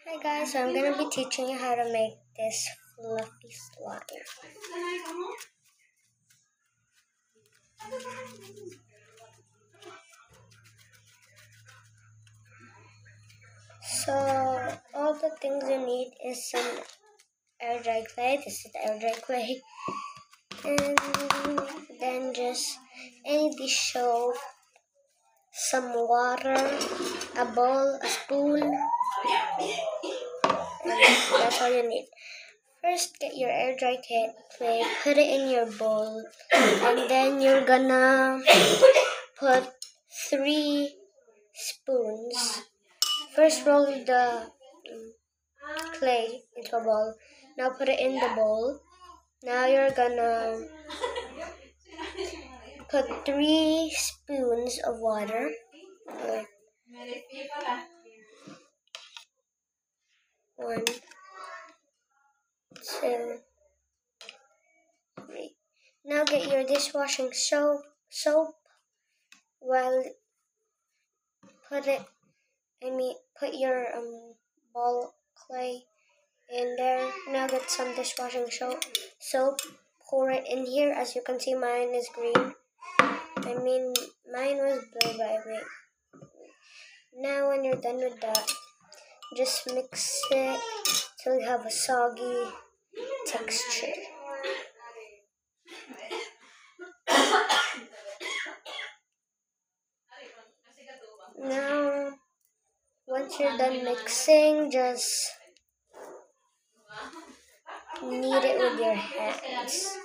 Hi guys, so I'm gonna be teaching you how to make this fluffy slime. So all the things you need is some air dry clay. This is the air dry clay, and then just any dish soap, some water, a bowl, a spoon, and that's all you need. First, get your air dry clay, put it in your bowl, and then you're gonna put 3 spoons. First, roll the clay into a bowl. Now put it in the bowl. Now you're gonna put 3 spoons of water. One, 2, 3. Now get your dishwashing soap. Well, put your ball clay in there. Now get some dishwashing soap. Pour it in here. As you can see, mine is green. Mine was blue by me. Now when you're done with that, just mix it till you have a soggy texture. Now, once you're done mixing, just knead it with your hands.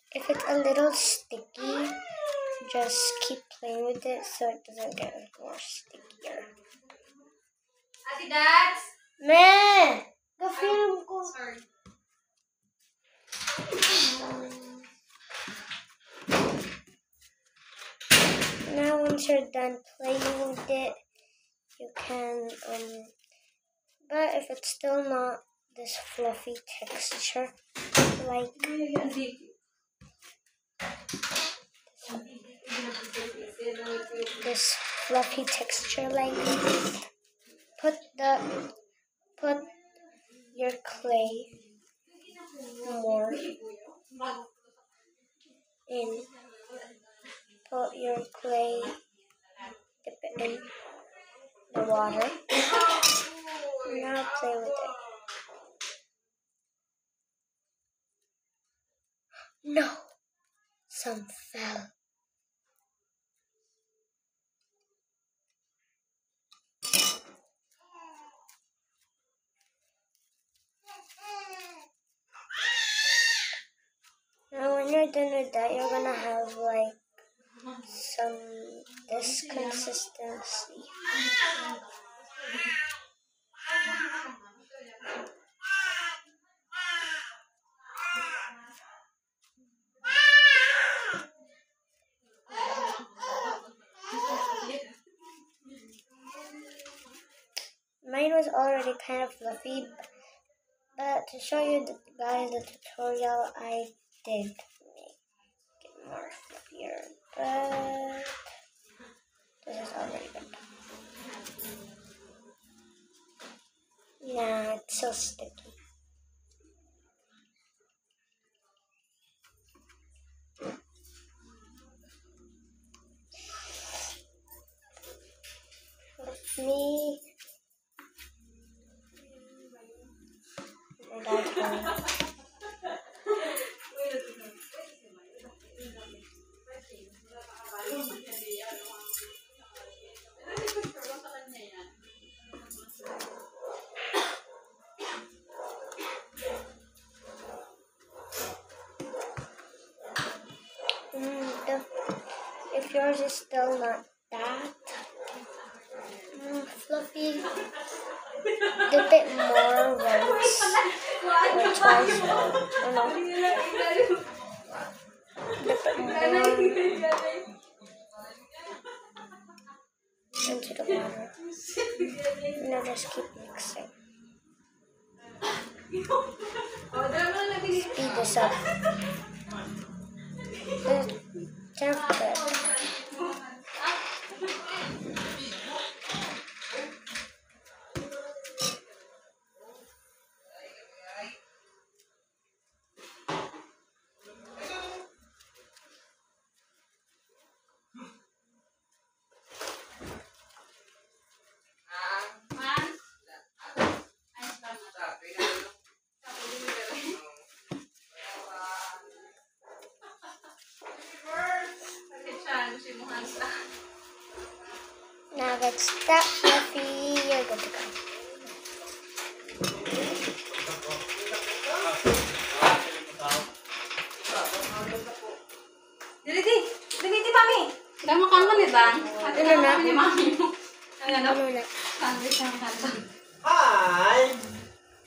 If it's a little sticky, just keep playing with it so it doesn't get more stickier. Man! Ka-film ko. Sorry. Now once you're done playing with it, you can, but if it's still not this fluffy texture, like this fluffy texture like this, put your clay more in. Put your clay, dip it in the water. Now play with it. No! Some fell. Now when you're done with that, you're gonna have like this consistency. Mine was already kind of fluffy, but to show you guys the tutorial, I did make it more fluffier, but this is already good. Nah, it's so sticky. Let me... My dad's home. If yours is still not that fluffy, dip it more once or twice. Or no. Dip it more into the water. Now just keep mixing. this up. Careful. Now that's that fluffy. You're good to go. Dili, mami. Dahil makan mo ni Bang. Ano na? Ni mami mo. Ano na? Sandwich ang kanta. Hi!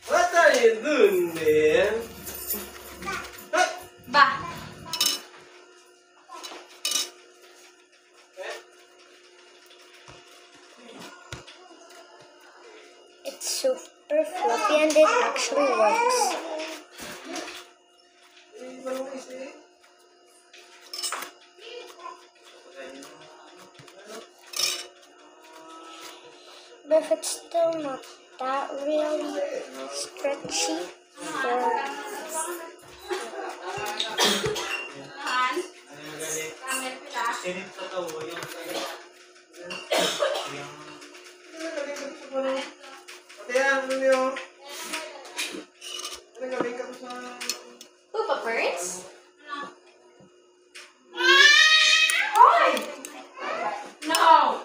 What are you doing there? Ba? It's super fluffy and it actually works. But if it's still not that really stretchy or Han? Kamit kita. Two peppers? Hoy! No!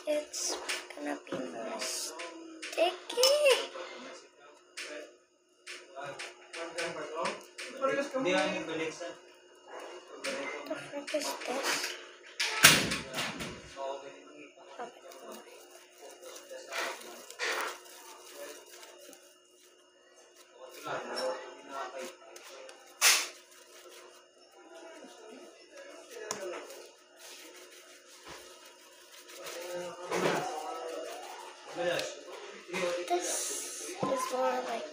it's gonna be more sticky. What the frick is this? This is more like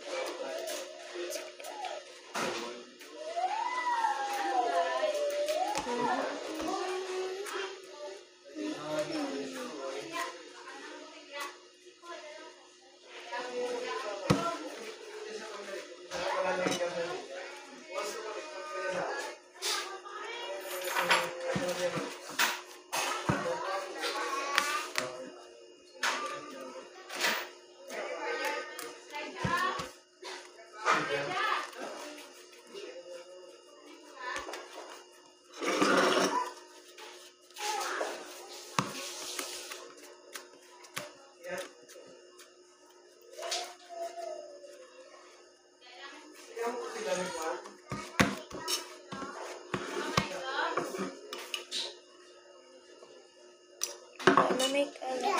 I'm gonna make a little.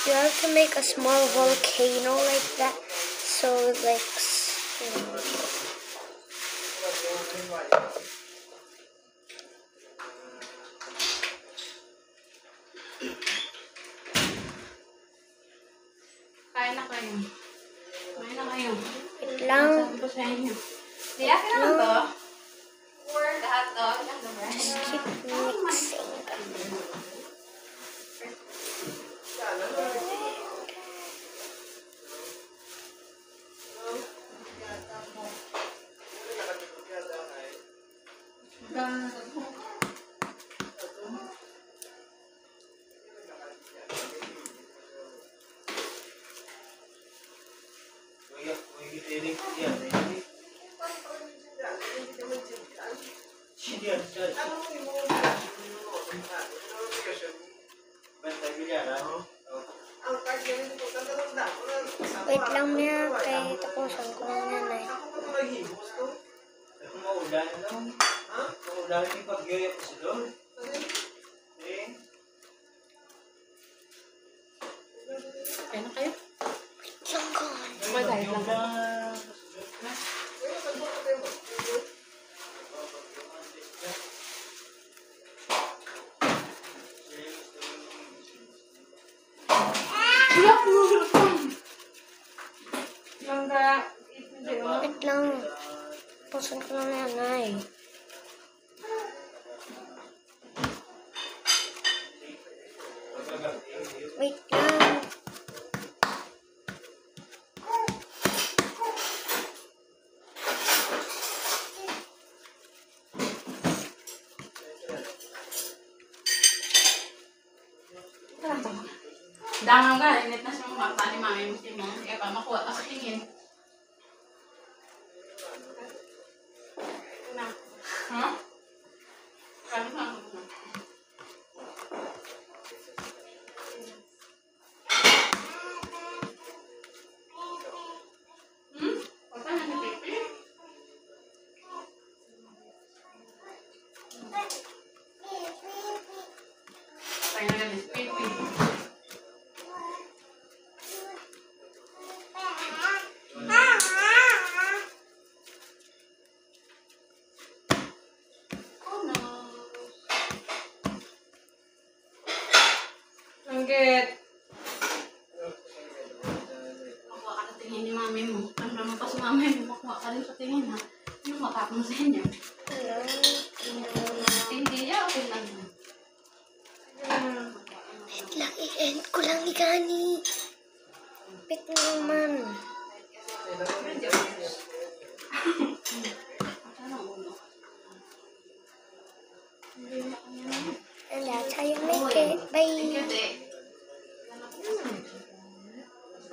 You have to make a small volcano like that, so like, you know. Kain na kayo. Kain na kayo. Wait lang. Sabi ko sa inyo. Di, akin naman to. For the hot dog and the bread. Just keep mixing. Wait lang niya, kaya tapusan ko lang yan eh. Kain na kayo. Lang ko. Diet lang. Wait lang. Pasan ko lang nanay. Wait lang. Dangang ka, init na siya mga mata ni mami mo si mo. Kaya pa makuha ka sa tingin. Ha? Kaya ka na. Wala na si Pipi. Kaya na si Pipi. Anggit. Makuha ka sa tingin ni mami mo. Tanda mo pa si mami mo, makuha ka rin sa tingin ha. Ano matapang sa inyo? Hindi niya, okay lang. Wait lang, i-end ko lang ni Gani. Wait naman.